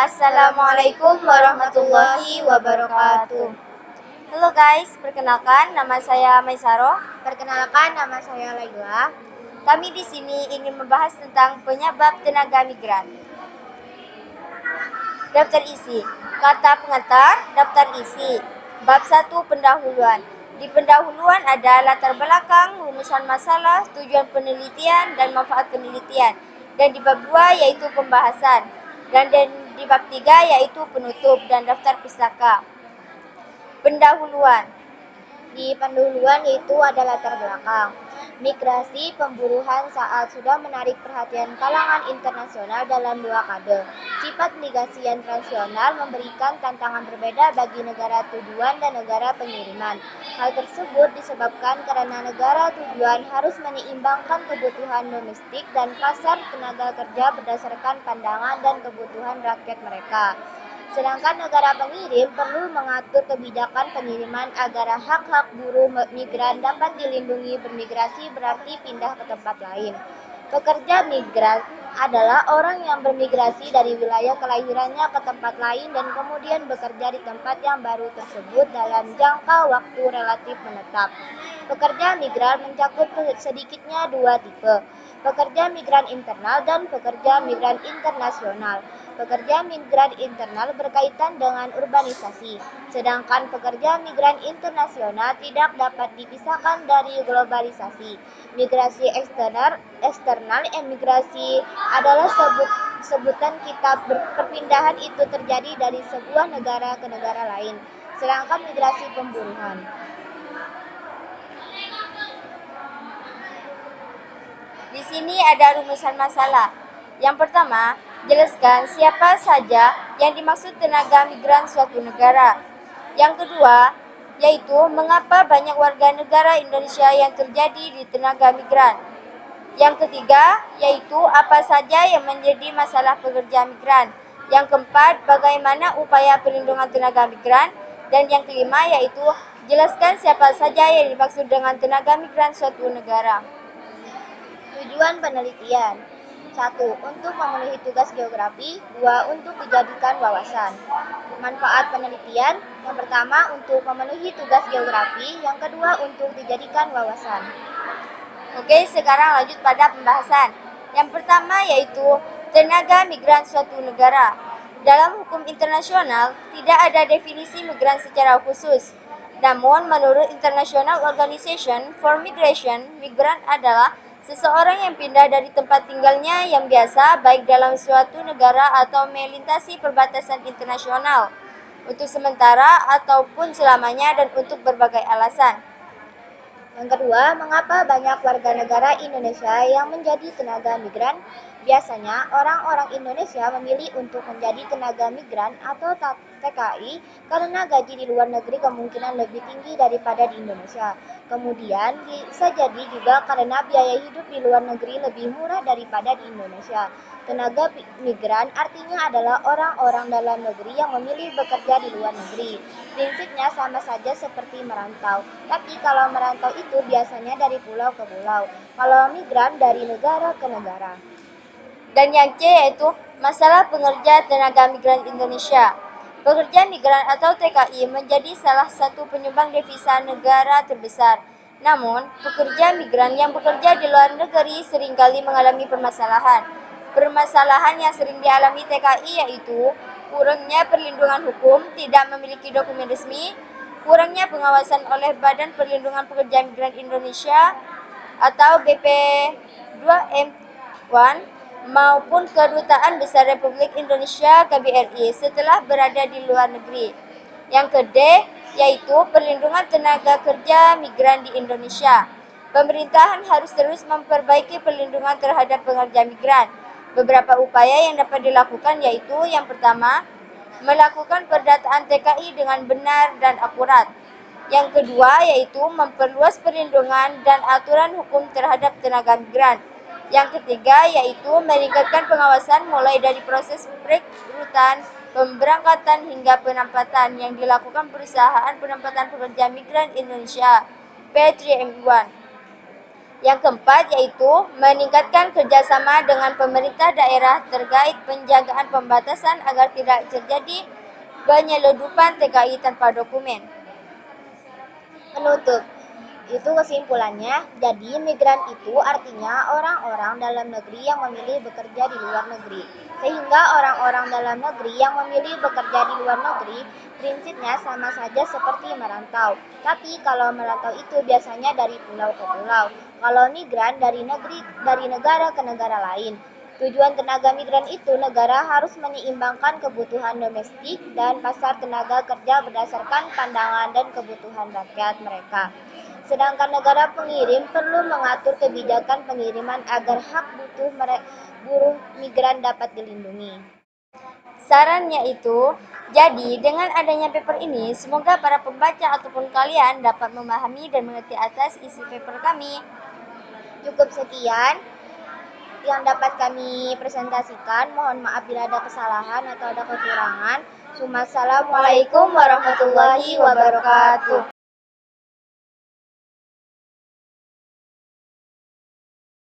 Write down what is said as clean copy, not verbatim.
Assalamualaikum warahmatullahi wabarakatuh. Halo guys, perkenalkan nama saya Maisaro. Perkenalkan, nama saya Laila. Kami di sini ingin membahas tentang penyebab tenaga migran. Daftar isi. Kata pengantar, daftar isi. Bab 1 pendahuluan. Di pendahuluan ada latar belakang, rumusan masalah, tujuan penelitian, dan manfaat penelitian. Dan di bab 2 yaitu pembahasan. Dan di bab 3 yaitu penutup dan daftar pustaka. Pendahuluan. Di pendahuluan yaitu ada latar belakang. Migrasi pemburuan saat sudah menarik perhatian kalangan internasional dalam 2 dekade. Sifat migrasi yang transisional memberikan tantangan berbeda bagi negara tujuan dan negara pengiriman. Hal tersebut disebabkan karena negara tujuan harus menyeimbangkan kebutuhan domestik dan pasar tenaga kerja berdasarkan pandangan dan kebutuhan rakyat mereka. Sedangkan negara pengirim perlu mengatur kebijakan pengiriman agar hak-hak buruh migran dapat dilindungi. Bermigrasi berarti pindah ke tempat lain. Pekerja migran adalah orang yang bermigrasi dari wilayah kelahirannya ke tempat lain dan kemudian bekerja di tempat yang baru tersebut dalam jangka waktu relatif menetap. Pekerja migran mencakup sedikitnya 2 tipe, pekerja migran internal dan pekerja migran internasional. Pekerja migran internal berkaitan dengan urbanisasi, sedangkan pekerja migran internasional tidak dapat dipisahkan dari globalisasi. Migrasi eksternal emigrasi adalah sebutan kita perpindahan itu terjadi dari sebuah negara ke negara lain. Sedangkan migrasi pemburuan. Di sini ada rumusan masalah. Yang pertama, jelaskan siapa saja yang dimaksud tenaga migran suatu negara. Yang kedua, yaitu mengapa banyak warga negara Indonesia yang terjadi di tenaga migran. Yang ketiga, yaitu apa saja yang menjadi masalah pekerja migran. Yang keempat, bagaimana upaya perlindungan tenaga migran. Dan yang kelima, yaitu jelaskan siapa saja yang dimaksud dengan tenaga migran suatu negara. Tujuan penelitian. 1. Untuk memenuhi tugas geografi. 2. Untuk dijadikan wawasan. Manfaat penelitian. Yang pertama untuk memenuhi tugas geografi. Yang kedua untuk dijadikan wawasan. Oke, sekarang lanjut pada pembahasan. Yang pertama yaitu tenaga migran suatu negara. Dalam hukum internasional, tidak ada definisi migran secara khusus. Namun, menurut International Organization for Migration, migran adalah seseorang yang pindah dari tempat tinggalnya yang biasa, baik dalam suatu negara atau melintasi perbatasan internasional, untuk sementara ataupun selamanya dan untuk berbagai alasan. Yang kedua, mengapa banyak warga negara Indonesia yang menjadi tenaga migran? Biasanya, orang-orang Indonesia memilih untuk menjadi tenaga migran atau TKI karena gaji di luar negeri kemungkinan lebih tinggi daripada di Indonesia. Kemudian, bisa jadi juga karena biaya hidup di luar negeri lebih murah daripada di Indonesia. Tenaga migran artinya adalah orang-orang dalam negeri yang memilih bekerja di luar negeri. Prinsipnya sama saja seperti merantau, tapi kalau merantau itu biasanya dari pulau ke pulau, kalau migran dari negara ke negara. Dan yang C yaitu masalah pengerja tenaga migran Indonesia. Pekerja migran atau TKI menjadi salah satu penyumbang devisa negara terbesar. Namun, pekerja migran yang bekerja di luar negeri seringkali mengalami permasalahan. Permasalahan yang sering dialami TKI yaitu kurangnya perlindungan hukum, tidak memiliki dokumen resmi, kurangnya pengawasan oleh Badan Perlindungan Pekerja Migran Indonesia atau BP2M1 maupun Kedutaan Besar Republik Indonesia KBRI setelah berada di luar negeri. Yang ke-D yaitu perlindungan tenaga kerja migran di Indonesia. Pemerintahan harus terus memperbaiki perlindungan terhadap pekerja migran. Beberapa upaya yang dapat dilakukan yaitu yang pertama, melakukan pendataan TKI dengan benar dan akurat. Yang kedua yaitu memperluas perlindungan dan aturan hukum terhadap tenaga migran. Yang ketiga yaitu meningkatkan pengawasan mulai dari proses perekrutan, pemberangkatan hingga penempatan yang dilakukan perusahaan penempatan pekerja migran Indonesia (P3MI1). Yang keempat yaitu meningkatkan kerjasama dengan pemerintah daerah terkait penjagaan pembatasan agar tidak terjadi penyeludupan TKI tanpa dokumen. Menutup, itu kesimpulannya, jadi migran itu artinya orang-orang dalam negeri yang memilih bekerja di luar negeri. Sehingga orang-orang dalam negeri yang memilih bekerja di luar negeri, prinsipnya sama saja seperti merantau. Tapi kalau merantau itu biasanya dari pulau ke pulau. Kalau migran dari negara ke negara lain. Tujuan tenaga migran itu negara harus menyeimbangkan kebutuhan domestik dan pasar tenaga kerja berdasarkan pandangan dan kebutuhan rakyat mereka. Sedangkan negara pengirim perlu mengatur kebijakan pengiriman agar hak buruh migran dapat dilindungi. Sarannya itu, jadi dengan adanya paper ini, semoga para pembaca ataupun kalian dapat memahami dan mengerti atas isi paper kami. Cukup sekian yang dapat kami presentasikan. Mohon maaf bila ada kesalahan atau ada kekurangan. Assalamualaikum warahmatullahi wabarakatuh.